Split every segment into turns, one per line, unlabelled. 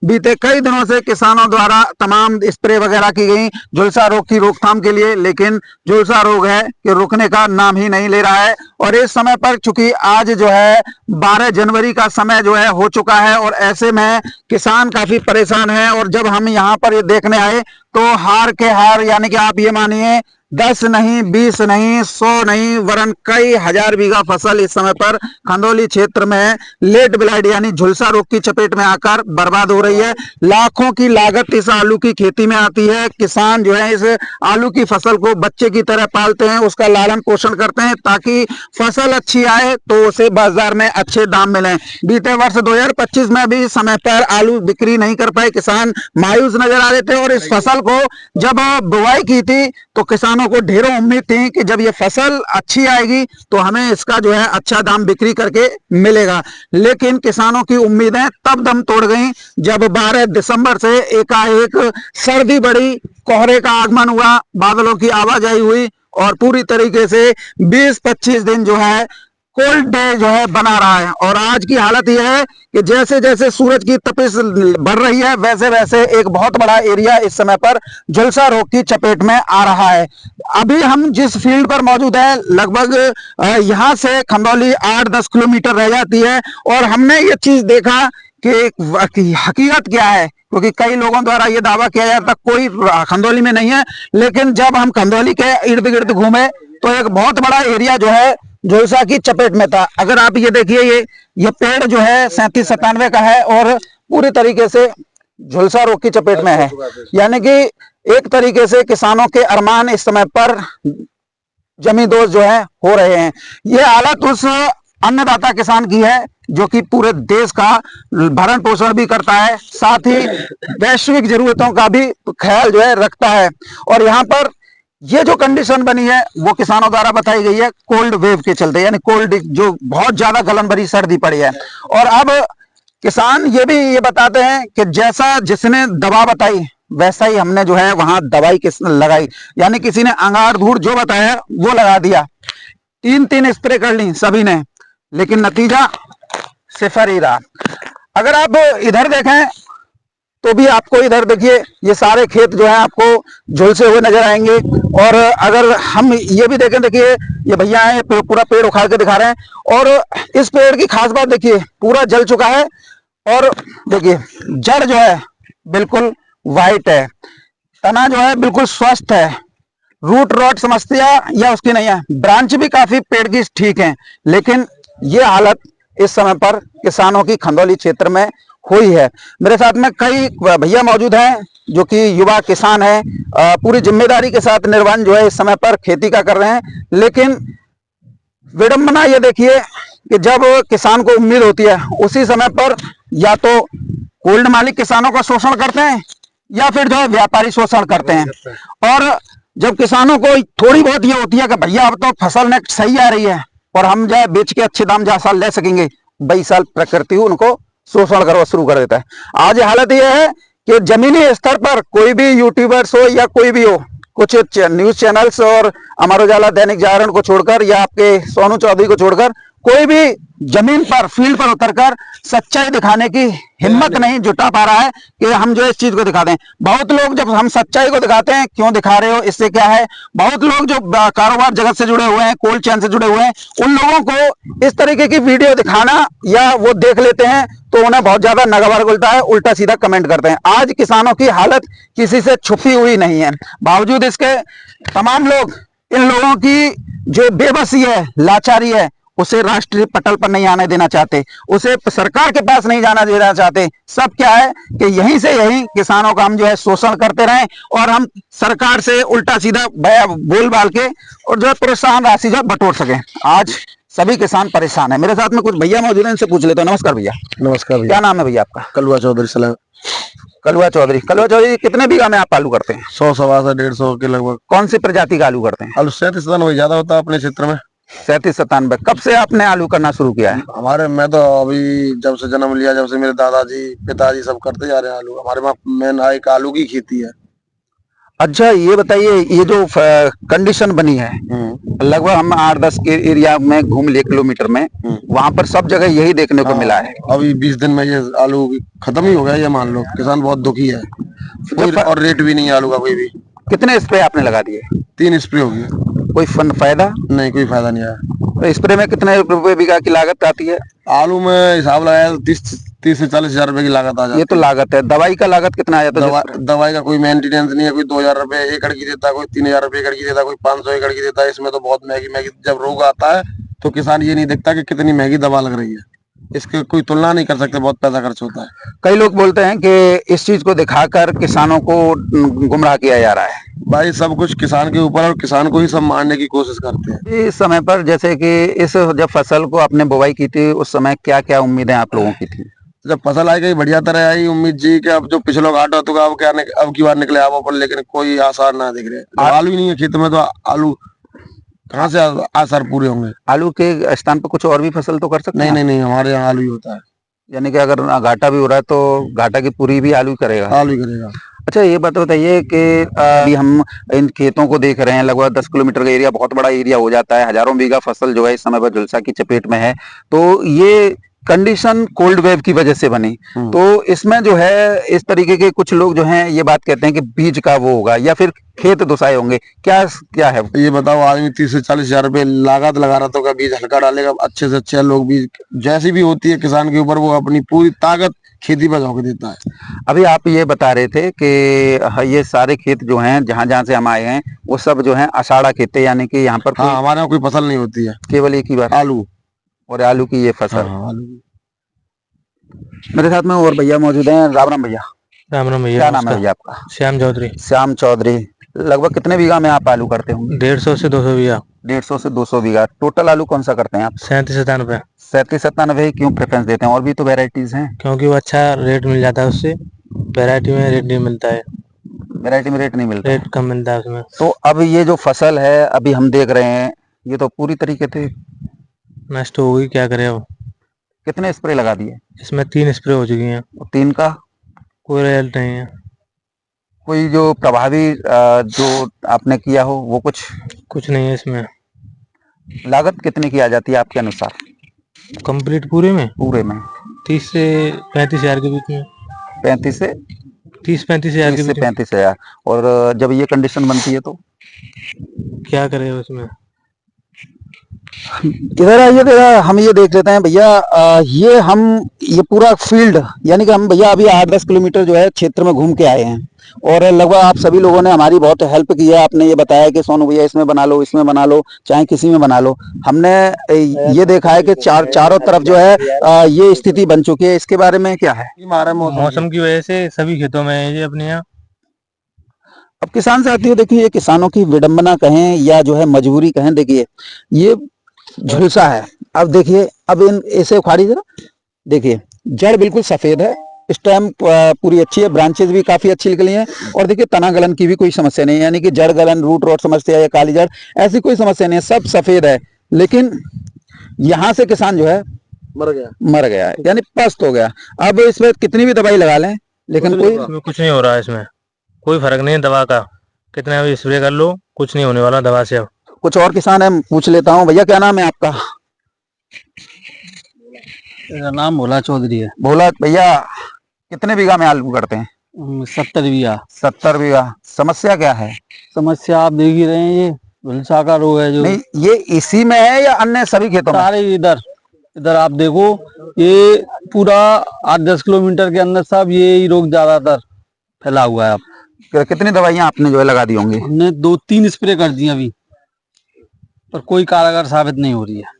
बीते कई दिनों से किसानों द्वारा तमाम स्प्रे वगैरह की गई झुलसा रोग की रोकथाम के लिए, लेकिन झुलसा रोग है कि रुकने का नाम ही नहीं ले रहा है। और इस समय पर चूंकि आज जो है 12 जनवरी का समय जो है हो चुका है और ऐसे में किसान काफी परेशान हैं। और जब हम यहाँ पर ये देखने आए तो हार के हार, यानी कि आप ये मानिए 10 नहीं, 20 नहीं, 100 नहीं, वरन कई हजार बीघा फसल इस समय पर खंदौली क्षेत्र में लेट ब्लाइट यानी झुलसा रोग की चपेट में आकर बर्बाद हो रही है। लाखों की लागत इस आलू की खेती में आती है। किसान जो है इस आलू की फसल को बच्चे की तरह पालते हैं, उसका लालन पोषण करते हैं ताकि फसल अच्छी आए तो उसे बाजार में अच्छे दाम मिले। बीते वर्ष 2025 में भी समय पर आलू बिक्री नहीं कर पाए, किसान मायूस नजर आ रहे थे। और इस फसल को जब बुआई की थी तो किसानों को ढेरों उम्मीद थी कि जब ये फसल अच्छी आएगी तो हमें इसका जो है अच्छा दाम बिक्री करके मिलेगा, लेकिन किसानों की उम्मीदें तब दम तोड़ गई जब 12 दिसंबर से एकाएक सर्दी बढ़ी, कोहरे का आगमन हुआ, बादलों की आवाजाही हुई और पूरी तरीके से 20-25 दिन जो है कोल्ड डे जो है बना रहा है। और आज की हालत यह है कि जैसे जैसे सूरज की तपिश बढ़ रही है वैसे वैसे एक बहुत बड़ा एरिया इस समय पर झुलसा रोग की चपेट में आ रहा है। अभी हम जिस फील्ड पर मौजूद है लगभग यहाँ से खंदौली 8-10 किलोमीटर रह जाती है और हमने ये चीज देखा कि हकीकत क्या है, क्योंकि कई लोगों द्वारा ये दावा किया जाता कोई खंदौली में नहीं है, लेकिन जब हम खंदौली के इर्द गिर्द घूमे तो एक बहुत बड़ा एरिया जो है झुलसा की चपेट में था। अगर आप ये देखिए ये पेड़ जो है 37-97 का है और पूरी तरीके से झुलसा रोग की चपेट में है, यानी कि एक तरीके से किसानों के अरमान इस समय पर जमींदोज जो है हो रहे हैं। ये हालत उस अन्नदाता किसान की है जो कि पूरे देश का भरण पोषण भी करता है, साथ ही वैश्विक जरूरतों का भी ख्याल जो है रखता है। और यहाँ पर ये जो कंडीशन बनी है वो किसानों द्वारा बताई गई है कोल्ड वेव के चलते, यानी कोल्ड जो बहुत ज्यादा गलन भरी सर्दी पड़ी है। और अब किसान ये भी ये बताते हैं कि जैसा जिसने दवा बताई वैसा ही हमने जो है वहां दवाई किसने लगाई, यानी किसी ने अंगार धूड़ जो बताया वो लगा दिया। 3-3 स्प्रे कर ली सभी ने, लेकिन नतीजा सिफर ही रहा। अगर आप इधर देखें तो भी आपको इधर देखिए ये सारे खेत जो है आपको झुलसे हुए नजर आएंगे। और अगर हम ये भी देखें, देखिए ये भैया है पूरा पेड़ उखाड़ के दिखा रहे हैं और इस पेड़ की खास बात देखिए पूरा जल चुका है और देखिए जड़ जो है बिल्कुल वाइट है, तना जो है बिल्कुल स्वस्थ है, रूट रॉट समस्या या उसकी नहीं है, ब्रांच भी काफी पेड़ की ठीक है, लेकिन ये हालत इस समय पर किसानों की खंदौली क्षेत्र में हुई है। मेरे साथ में कई भैया मौजूद हैं जो कि युवा किसान हैं, पूरी जिम्मेदारी के साथ निर्वहन जो है इस समय पर खेती का कर रहे हैं। लेकिन विडंबना ये देखिए कि जब किसान को उम्मीद होती है उसी समय पर या तो कोल्ड मालिक किसानों का शोषण करते हैं या फिर जो है व्यापारी शोषण करते हैं। और जब किसानों को थोड़ी बहुत ये होती है कि भैया अब तो फसल नेक्स्ट सही आ रही है और हम जो है बेच के अच्छे दाम जा साल ले सकेंगे, 22 साल प्रकृति उनको शोषण करना शुरू कर देता है। आज हालत यह है कि जमीनी स्तर पर कोई भी यूट्यूबर्स हो या कोई भी हो, कुछ न्यूज चैनल्स और अमर उजाला दैनिक जागरण को छोड़कर या आपके सोनू चौधरी को छोड़कर कोई भी जमीन पर फील्ड पर उतरकर सच्चाई दिखाने की हिम्मत नहीं जुटा पा रहा है कि हम जो इस चीज को दिखा दें। बहुत लोग जब हम सच्चाई को दिखाते हैं, क्यों दिखा रहे हो, इससे क्या है, बहुत लोग जो कारोबार जगत से जुड़े हुए हैं, कोल्ड चेन से जुड़े हुए हैं, उन लोगों को इस तरीके की वीडियो दिखाना या वो देख लेते हैं तो उन्हें बहुत ज्यादा नगवार गुलता है, उल्टा सीधा कमेंट करते हैं। आज किसानों की हालत किसी से छुपी हुई नहीं है, बावजूद इसके तमाम लोग इन लोगों की जो बेबसी है, लाचारी है, उसे राष्ट्रीय पटल पर नहीं आने देना चाहते, उसे सरकार के पास नहीं जाना देना चाहते। सब क्या है कि यहीं से यहीं किसानों का हम जो है शोषण करते रहें और हम सरकार से उल्टा सीधा बोल बाल के और जो है प्रोत्साहन राशि जो बटोर सके। आज सभी किसान परेशान है। मेरे साथ में कुछ भैया मौजूद हैं, इनसे पूछ लेते हैं। नमस्कार भैया।
नमस्कार भैया।
क्या नाम है भैया आपका?
कलवा चौधरी सलाम।
कलवा चौधरी। कलवा चौधरी, कितने बीघा में आप आलू करते हैं?
100 सवा 150 के लगभग।
कौन सी प्रजाति का आलू करते हैं?
आलू 37 ज्यादा होता है अपने क्षेत्र में।
37-97। कब से आपने आलू करना शुरू किया है?
मैं तो अभी जब से जन्म लिया, जब से मेरे दादाजी पिताजी सब करते जा रहे हैं आलू। हमारे वहाँ मेन एक आलू की खेती है।
अच्छा ये बताइए, ये जो कंडीशन बनी है, लगभग हम 8-10 के एरिया में घूम लिए किलोमीटर में, वहां पर सब जगह यही देखने को मिला है।
अभी 20 दिन में ये आलू खत्म ही हो गया, ये मान लो किसान बहुत दुखी है। कोई और रेट भी नहीं है आलू का कोई भी।
कितने स्प्रे आपने लगा दिए?
3 स्प्रे हो गए।
कोई फायदा?
नहीं, कोई फायदा नहीं आया।
तो स्प्रे में कितने रुपए बीघा की लागत आती है?
आलू में हिसाब लगाया तो 30 से 40 हजार रुपए की लागत आ जाती है।
ये तो लागत है। दवाई का लागत कितना आया था?
दवाई का कोई मेंटेनेंस नहीं है। कोई 2000 रुपए एकड़ की देता है, कोई 3000 रुपए एकड़ की देता है, कोई 500 एकड़ की देता है। इसमें तो बहुत महंगी महंगी, जब रोग आता है तो किसान ये नहीं देखता कि कितनी महंगी दवा लग रही है। इसकी कोई तुलना नहीं कर सकते, बहुत पैसा खर्च होता है।
कई लोग बोलते हैं कि इस चीज को दिखाकर किसानों को गुमराह किया जा रहा है।
भाई सब कुछ किसान के ऊपर, और किसान को ही सब मारने की कोशिश करते हैं।
इस समय पर जैसे कि इस जब फसल को आपने बुवाई की थी, उस समय क्या क्या उम्मीदें आप लोगों की थी?
जब फसल आई गई बढ़िया तरह आई, उम्मीद जी कि अब जो पिछला घाटा होगा अब क्या अब की बार निकले आप पर, लेकिन कोई आसार ना दिख रहे। आलू ही नहीं है खेत में तो आलू कहाँ से आसार पूरे होंगे?
आलू के स्थान पर कुछ और भी फसल तो कर सकते हैं?
नहीं, हमारे यहाँ आलू ही होता है।
यानी कि अगर घाटा भी हो रहा है तो घाटा की पूरी भी आलू करेगा?
आलू ही करेगा।
अच्छा ये बात बताइए कि अभी हम इन खेतों को देख रहे हैं, लगभग 10 किलोमीटर का एरिया बहुत बड़ा एरिया हो जाता है। हजारों बीघा फसल जो है इस समय पर झुलसा की चपेट में है। तो ये कंडीशन कोल्ड वेव की वजह से बनी। तो इसमें जो है इस तरीके के कुछ लोग जो हैं ये बात कहते हैं कि बीज का वो होगा या फिर खेत दुसाए होंगे। क्या क्या है
ये बताओ, आदमी 30 से 40 हजार रुपए लागत लगा रहा तो बीज हल्का डालेगा, अच्छे से अच्छे लोग बीज जैसी भी होती है किसान के ऊपर, वो अपनी पूरी ताकत खेती पर झोंक देता है।
अभी आप ये बता रहे थे कि ये सारे खेत जो हैं जहां जहां से हम आए हैं वो सब जो हैं आषाढ़ा खेत, यानी कि यहाँ पर
हाँ, हमारे यहाँ कोई फसल नहीं होती है,
केवल एक ही बार
आलू
और आलू की ये फसल।
हाँ, आलू।
मेरे साथ में और भैया मौजूद हैं। राम राम भैया।
राम राम भैया।
क्या नाम है भैया आपका?
श्याम चौधरी।
श्याम चौधरी। लगभग कितने बीघा में आप आलू करते होंगे?
150 से 200 बीघा।
150 से 200 बीघा। टोटल आलू कौन सा करते हैं आप?
37-97।
37-97 क्यों प्रेफरेंस देते हैं? और भी तो वेराइटीज हैं।
क्योंकि वो अच्छा रेट मिल जाता है उससे, वैरायटी में रेट नहीं मिलता है।
वैरायटी में रेट नहीं मिलता?
रेट कम मिलता है उसमें।
तो अब ये जो फसल है अभी हम देख रहे हैं ये तो पूरी तरीके से
नष्ट हो गई, क्या करें अब।
कितने स्प्रे लगा दिए?
इसमें 3 स्प्रे हो चुकी हैं।
3 का
कोई रिजल्ट नहीं है।
कोई जो प्रभावी जो आपने किया हो वो
कुछ नहीं है इसमें।
लागत कितनी की आ जाती है आपके अनुसार?
कंप्लीट पूरे में
पूरे में
30 से 35 हजार के बीच में।
35 से
30-35 हजार के
से
बीच में।
35 हजार। और जब ये कंडीशन बनती है तो
क्या करें उसमें।
इधर आइए, तो हम ये देख लेते हैं भैया। ये पूरा फील्ड, यानी कि हम भैया अभी 8-10 किलोमीटर जो है क्षेत्र में घूम के आए हैं और लगभग आप सभी लोगों ने हमारी बहुत हेल्प की है। आपने ये बताया कि सोनू भैया इसमें बना लो, इसमें बना लो, चाहे किसी में बना लो। हमने ये देखा है कि चारों तरफ जो है ये स्थिति बन चुकी है। इसके बारे में क्या है?
मौसम की वजह से सभी खेतों में है ये अपने यहाँ।
अब किसान साथियों देखिए, ये किसानों की विडंबना कहें या जो है मजबूरी कहें, देखिए ये झुलसा है। अब देखिए, अब इन ऐसे उखाड़ी जरा, देखिए जड़ बिल्कुल सफेद है, स्टेम पूरी अच्छी है, ब्रांचेस भी काफी अच्छी निकली हैं। और देखिए तना गलन की भी कोई समस्या नहीं है, यानी कि जड़ गलन, रूट रॉट समस्या या काली जड़ ऐसी कोई समस्या नहीं है, सब सफेद है। लेकिन यहाँ से किसान जो है मर गया है, यानी पस्त हो गया। अब इसमें कितनी भी दवाई लगा लें लेकिन
कुछ नहीं हो रहा है। इसमें कोई फर्क नहीं है दवा का, कितना भी स्प्रे कर लो कुछ नहीं होने वाला दवा से। अब
कुछ और किसान है, पूछ लेता हूँ। भैया क्या नाम है आपका?
मेरा नाम भोला चौधरी है।
भोला भैया, कितने बीघा में आलू करते हैं?
70 बीघा।
70 बीघा। समस्या क्या है?
समस्या आप देख ही रहे हैं, ये झुलसा का रोग है जो।
नहीं, ये इसी में है या अन्य सभी खेतों में?
सारे इधर आप देखो, ये पूरा 8-10 किलोमीटर के अंदर सब ये रोग ज्यादातर फैला हुआ है। अब
कितनी दवाइयां आपने जो है लगा दी होंगी?
हमने 2-3 स्प्रे कर दी अभी, पर कोई कारगर साबित नहीं हो रही है।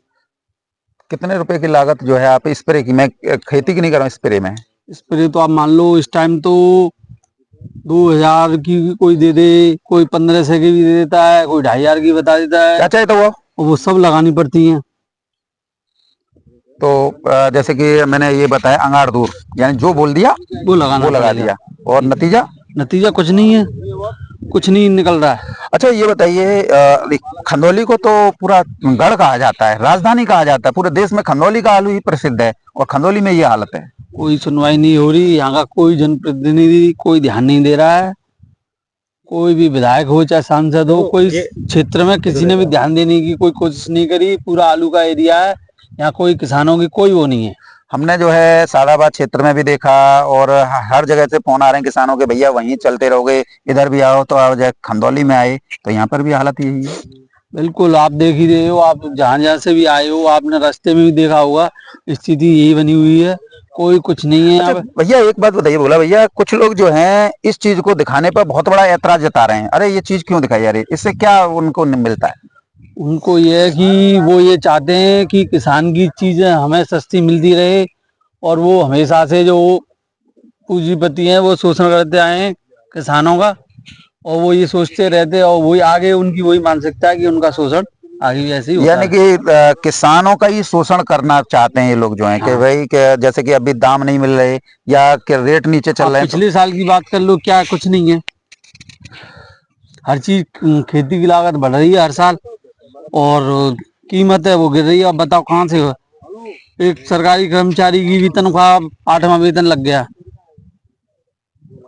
कितने रुपए की लागत जो है आप स्प्रे की? मैं खेती की नहीं कर रहा हूँ, स्प्रे में।
स्प्रे तो आप मान लो इस टाइम तो 2000 की कोई दे दे, कोई 1500 की भी दे देता है, कोई 2500 की बता देता है।
क्या चाहिए तो
वो सब लगानी पड़ती है।
तो जैसे कि मैंने ये बताया अंगार दूर, यानी जो बोल दिया
वो
लगा दिया, और नतीजा
कुछ नहीं है, कुछ नहीं निकल रहा है।
अच्छा ये बताइए, खंदौली को तो पूरा गढ़ कहा जाता है, राजधानी कहा जाता है, पूरे देश में खंदौली का आलू ही प्रसिद्ध है, और खंदौली में ये हालत है।
कोई सुनवाई नहीं हो रही, यहाँ का कोई जनप्रतिनिधि कोई ध्यान नहीं दे रहा है। कोई भी विधायक हो चाहे सांसद हो, कोई क्षेत्र में किसी ने भी ध्यान देने की कोई कोशिश नहीं करी। पूरा आलू का एरिया है, यहाँ कोई किसानों की कोई वो नहीं है।
हमने जो है सादाबाद क्षेत्र में भी देखा और हर जगह से फोन आ रहे हैं किसानों के, भैया वहीं चलते रहोगे, इधर भी आओ, तो आप खंदौली में आए तो यहाँ पर भी हालत यही है।
बिल्कुल, आप देख ही रहे हो, आप जहाँ जहाँ से भी आए हो, आपने रास्ते में भी देखा होगा, स्थिति यही बनी हुई है, कोई कुछ नहीं है।
अच्छा भैया एक बात बताइए, बोला भैया कुछ लोग जो हैं इस चीज को दिखाने पर बहुत बड़ा ऐतराज जता रहे हैं, अरे ये चीज क्यों दिखाई जा रही है, इससे क्या उनको मिलता है?
उनको ये है कि वो ये चाहते हैं कि किसान की चीजें हमें सस्ती मिलती रहे, और वो हमेशा से जो पूंजीपति हैं वो शोषण करते आए हैं किसानों का, और वो ये सोचते रहते हैं, और वही आगे उनकी वही मानसिकता है कि उनका शोषण आगे भी ऐसे ही होता
यानी कि किसानों का ही शोषण करना चाहते हैं ये लोग जो हैं कि भाई जैसे कि अभी दाम नहीं मिल रहे या कि रेट नीचे चल रहे हैं।
पिछले साल की बात कर लो, क्या कुछ नहीं है, हर चीज खेती की लागत बढ़ रही है हर साल, और कीमत है वो गिर रही है। अब बताओ कहाँ से एक सरकारी कर्मचारी की भी तनख्वाह 8वां वेतन लग गया,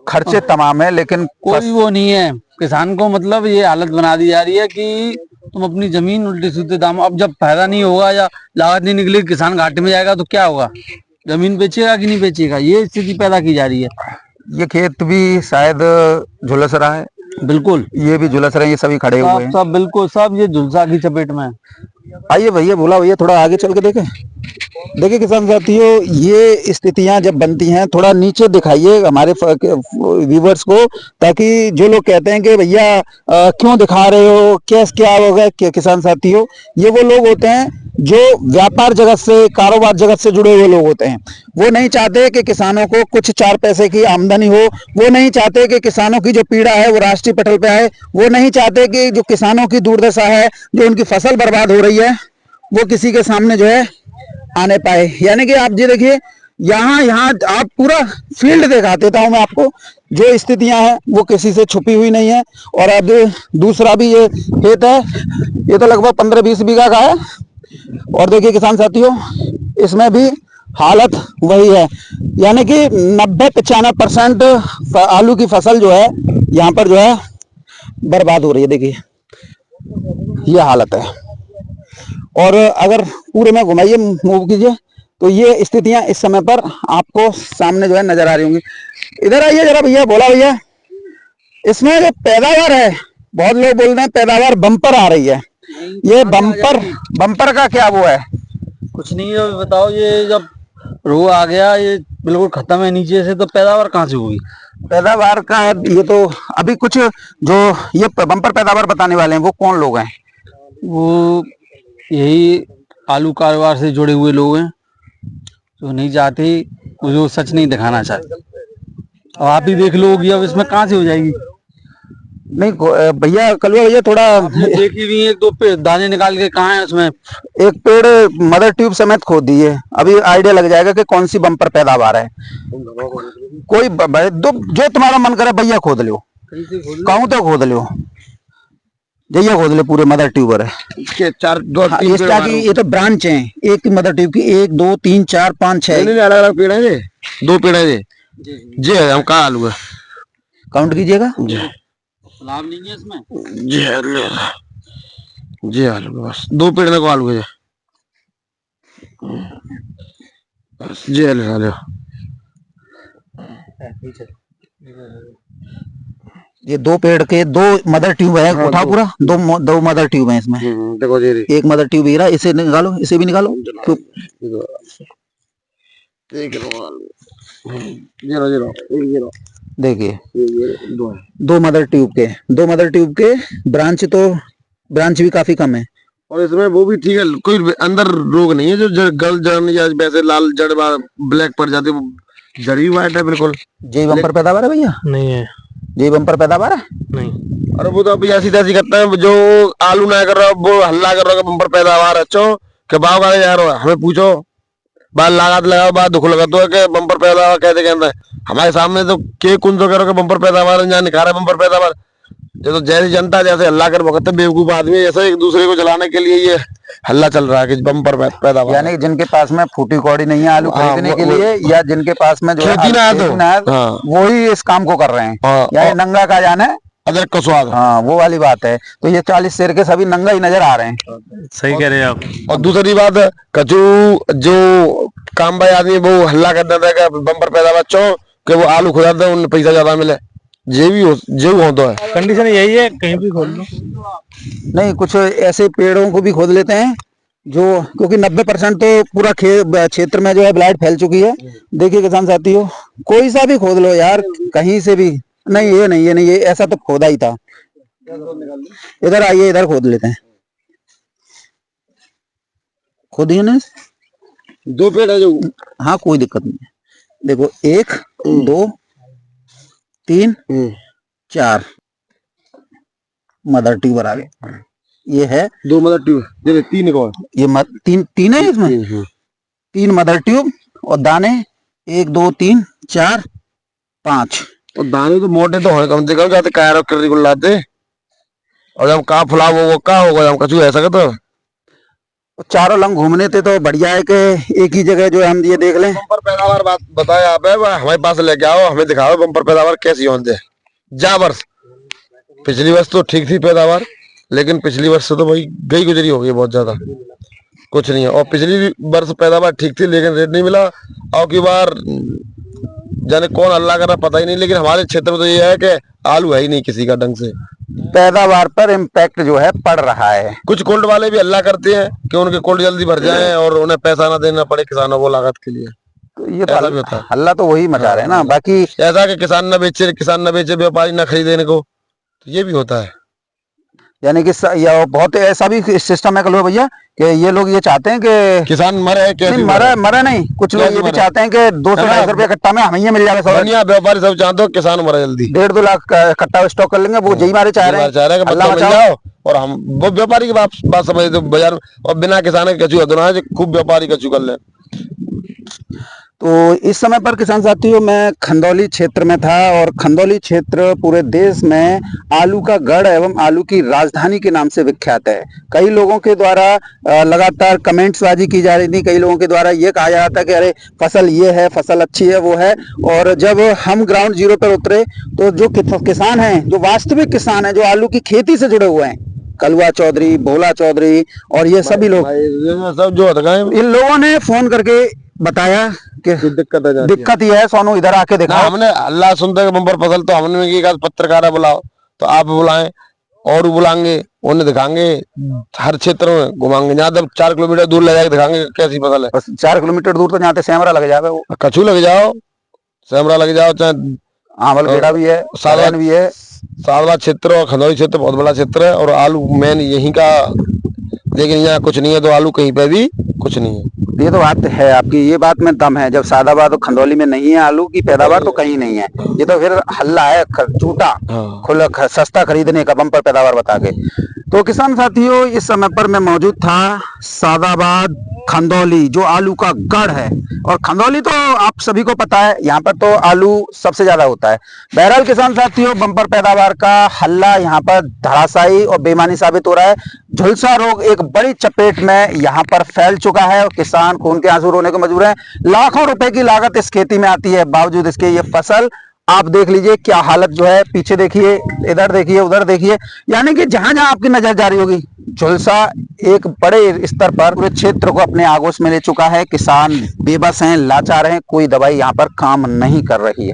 खर्चे तमाम है लेकिन
कोई वो नहीं है। किसान को मतलब ये हालत बना दी जा रही है कि तुम अपनी जमीन उल्टे सीधे दाम, अब जब फायदा नहीं होगा या लागत नहीं निकलेगी, किसान घाटे में जाएगा तो क्या होगा, जमीन बेचेगा कि नहीं बेचेगा, ये स्थिति पैदा की जा रही है।
ये खेत भी शायद झुलस रहा है,
बिल्कुल
ये भी झुलस रहे हैं, ये सभी खड़े हुए हैं,
सब बिल्कुल सब ये झुलसा की चपेट में है।
आइए भैया, बोला भैया थोड़ा आगे चल के देखें। देखिए किसान साथियों, ये स्थितियां जब बनती हैं थोड़ा नीचे दिखाइए हमारे व्यूवर्स को, ताकि जो लोग कहते हैं कि भैया क्यों दिखा रहे हो, क्या होगा, किसान साथियों ये वो लोग होते हैं जो व्यापार जगत से, कारोबार जगत से जुड़े हुए लोग होते हैं। वो नहीं चाहते कि किसानों को कुछ 4 पैसे की आमदनी हो, वो नहीं चाहते कि किसानों की जो पीड़ा है वो राष्ट्रीय पटल पे आए, वो नहीं चाहते कि जो किसानों की दुर्दशा है, जो उनकी फसल बर्बाद हो रही है, वो किसी के सामने जो है आने पाए। यानी कि आप जी देखिए, यहाँ आप पूरा फील्ड दिखा देता हूं मैं आपको, जो स्थितियां हैं वो किसी से छुपी हुई नहीं है। और अब दूसरा भी ये खेत है, ये तो लगभग 15-20 बीघा का है, और देखिए किसान साथियों इसमें भी हालत वही है, यानी कि 90-95% आलू की फसल जो है यहाँ पर जो है बर्बाद हो रही है। देखिए ये हालत है, और अगर पूरे में घुमाइए, मूव कीजिए, तो ये स्थितियां इस समय पर आपको सामने जो है नजर आ रही होंगी। इधर आइए जरा भैया, बोला भैया इसमें जो पैदावार है, बहुत लोग बोल रहे हैं पैदावार बम्पर आ रही है, ये बम्पर का क्या वो है?
कुछ नहीं है, बताओ ये जब रो आ गया, ये बिल्कुल खत्म है नीचे से, तो पैदावार कहाँ से होगी?
पैदावार का ये तो अभी कुछ जो ये बम्पर पैदावार बताने वाले हैं वो कौन लोग हैं?
वो यही आलू कारोबार से जुड़े हुए लोग हैं, जो नहीं चाहते, जो सच नहीं दिखाना चाहते। अब आप ही देख लो कि अब इसमें कहाँ से हो जाएगी।
नहीं भैया, कलवा भैया थोड़ा
देखी भी 1-2 पेड़ दाने निकाल के कहाँ है उसमें,
एक पेड़ मदर ट्यूब समेत खोद दिए, अभी आइडिया लग जाएगा कि कौन सी बम्पर पैदावार है। कोई जो तुम्हारा मन करे भैया खोद लो, कहूँ तो खोद लो, जैया खोद ले, पूरे मदर ट्यूबर है।
इसके 4-2-3
की ये तो ब्रांच है, एक मदर ट्यूब की 1 2 3 4 5 6
अलग अलग पेड़ है, 2 पेड़ है जी। हम कहा आलू है,
काउंट कीजिएगा
लाभ नहीं है इसमें
जी, आलू बस 2 पेड़ में को आलू है बस जी। आलू
ये 2 पेड़ के 2 मदर ट्यूब है, उठा पूरा 2 मदर ट्यूब है इसमें।
देखो जी,
एक मदर ट्यूब ये रहा, इसे निकालो, इसे भी निकालो तो देखिए 2 मदर ट्यूब के ब्रांच भी काफी कम है,
और इसमें वो भी ठीक है, कोई अंदर रोग नहीं है जो गल जड़ या वैसे लाल जड़ ब्लैक पड़ जाती है, जड़ भी व्हाइट है बिल्कुल।
जय बम्पर पैदावार है भैया?
नहीं है,
जय बम्पर पैदावार है
नहीं।
अरे वो तो अभी ऐसी तैसी करते हैं, जो आलू ना कर रहा वो हल्ला कर रहा बम्पर पैदावार अच्छो के भाव का यार, हमें पूछो बाल लागत लगाओ, बात दुख लगा तो के बम्पर पैदावार कहते कहते हैं, हमारे सामने तो के कुंजो करो बम्पर पैदावार जहाँ निखा रहे बम्पर पैदावार। ये तो जैसी जनता जैसे हल्ला कर भगत बेवकूफ आदमी जैसे एक दूसरे को जलाने के लिए ये हल्ला चल रहा है कि बम्पर पैदावार,
यानी जिनके पास में फूटी कौड़ी नहीं है आलू खरीदने के लिए, या जिनके पास में जो
खेती ना है,
वो ही इस काम को कर रहे हैं, या नंगा का जाने
अदरक का स्वाद।
हाँ वो वाली बात है। तो ये 40 सेर के सभी नंगा ही नजर आ रहे हैं।
सही कह रहे हैं आप।
और दूसरी बात, कचू जो काम भाई आदमी वो हल्ला करता था कि बम्पर पैदावार चो कि वो आलू खुदाते हैं, उन्हें पैसा ज्यादा मिले, जो हो तो है
कंडीशन यही है, कहीं भी खोल लो।
नहीं, कुछ ऐसे पेड़ों को भी खोद लेते हैं जो, क्योंकि 90% तो पूरा क्षेत्र में जो है ब्लाइट फैल चुकी है। देखिए किसान साथियों, कोई सा भी खोद लो यार, कहीं से भी। नहीं ये नहीं, ये नहीं, ये ऐसा तो खोदा ही था। इधर आइए, इधर खोद लेते हैं। खोदिए ना।
2 पेड़ है जो।
हाँ कोई दिक्कत नहीं है। देखो 1 2 3 4 मदर ट्यूबर आ गए। ये है
2 मदर ट्यूब, ये 3 को
ये तीन है इसमें। 3 मदर ट्यूब और दाने 1 2 3 4 5।
और दाने तो मोटे तो है कम से कम, जाते कायरो कर को लाते। और जब का फुलाव वो का होगा, हम कछु ऐसा का तो
चारों लंग घूमने थे तो बढ़िया है कि एक ही जगह जो है हम ये देख लें।
बम्पर पैदावार बात बताए आप है, हमारे पास लेके आओ, हमें दिखाओ बम्पर पैदावार कैसी होती है। जा वर्ष पिछली वर्ष तो ठीक थी पैदावार, लेकिन पिछली वर्ष से तो भाई गई गुजरी हो गई बहुत ज्यादा, कुछ नहीं है। और पिछली वर्ष पैदावार ठीक थी लेकिन रेट नहीं मिला। और की बार जाने कौन अल्लाह कर रहा पता ही नहीं, लेकिन हमारे क्षेत्र में तो ये है कि आलू है ही नहीं किसी का ढंग से।
पैदावार पर इम्पैक्ट जो है पड़ रहा है।
कुछ कोल्ड वाले भी अल्लाह करते हैं कि उनके कोल्ड जल्दी भर जाएं और उन्हें पैसा ना देना पड़े किसानों को लागत के लिए।
तो ये
ऐसा भी होता है।
हल्ला तो वही मचा रहे हैं ना। बाकी
ऐसा कि किसान न बेचे व्यापारी न खरीदे को, तो ये भी होता है।
यानी कि या बहुत ऐसा भी सिस्टम है कलो भैया कि ये लोग ये चाहते हैं कि
किसान मरे कैसे
नहीं, मरे नहीं, कुछ लोग ये भी चाहते हैं कि 200-250 रुपया कट्टा में हमें ये मिल जाएगा।
दुनिया व्यापारी सब चाहते हो किसान मरे जल्दी,
1.5-2 लाख कट्टा स्टॉक कर लेंगे, वो यही मारे चाह रहे हैं
कि बच्चा मिल जाओ। और हम वो व्यापारी की बात समझते तो बाजार में, और बिना किसान के कचू अधूरा है, खूब व्यापारी कचू कर ले।
तो इस समय पर किसान साथियों मैं खंदौली क्षेत्र में था, और खंदौली क्षेत्र पूरे देश में आलू का गढ़ एवं आलू की राजधानी के नाम से विख्यात है। कई लोगों के द्वारा लगातार कमेंट्सबाजी की जा रही थी, कई लोगों के द्वारा ये कहा जा रहा था कि अरे फसल ये है, फसल अच्छी है, वो है। और जब हम ग्राउंड जीरो पर उतरे तो जो किसान हैं, जो वास्तविक किसान हैं, जो आलू की खेती से जुड़े हुए हैं, कलवा चौधरी, भोला चौधरी और ये सभी लोग,
सब जो
इन लोगों ने फोन करके बताया कि दिक्कत ये है, सोनू इधर आके देखो।
हमने अल्लाह सुनते हैं बम्पर फसल, तो हमने एक पत्रकार है बुलाओ, तो आप बुलाएं और बुलाएंगे, उन्हें दिखाएंगे, हर क्षेत्र में घुमाएंगे। जहाँ तक 4 किलोमीटर दूर ले जाके दिखाएंगे कैसी फसल है।
बस 4 किलोमीटर दूर तो यहाँ सेमरा लग जाएगा, वो
कछू लग जाओ, सेमरा लग जाओ, चाहे
आंवलखेड़ा भी है, सालन भी है।
सारवा क्षेत्र और खंदौली क्षेत्र बहुत बड़ा क्षेत्र है, और आलू मेन यहीं का, लेकिन यहाँ कुछ नहीं है तो आलू कहीं पे भी कुछ नहीं है।
ये तो बात है आपकी, ये बात में दम है। जब सादाबाद और खंदौली में नहीं है आलू की पैदावार तो कहीं नहीं है। ये तो फिर हल्ला है झूठा, खुला सस्ता खरीदने का, बम्पर पैदावार बता के। तो किसान साथियों, इस समय पर मैं मौजूद था सादाबाद खंदौली, जो आलू का गढ़ है। और खंदौली तो आप सभी को पता है, यहाँ पर तो आलू सबसे ज्यादा होता है। बहरहाल किसान साथियों, बम्पर पैदावार का हल्ला यहाँ पर धराशायी और बेईमानी साबित हो रहा है। झुलसा रोग एक बड़ी चपेट में यहाँ पर फैल चुका है और किसान खून के आंसू रोने को मजबूर है। लाखों रुपए की लागत इस खेती में आती है, बावजूद इसके ये फसल आप देख लीजिए क्या हालत जो है। पीछे देखिए, इधर देखिए, उधर देखिए, यानी कि जहां जहां आपकी नजर जा रही होगी, झुलसा एक बड़े स्तर पर पूरे क्षेत्र को अपने आगोश में ले चुका है। किसान बेबस हैं, लाचार हैं, कोई दवाई यहाँ पर काम नहीं कर रही है।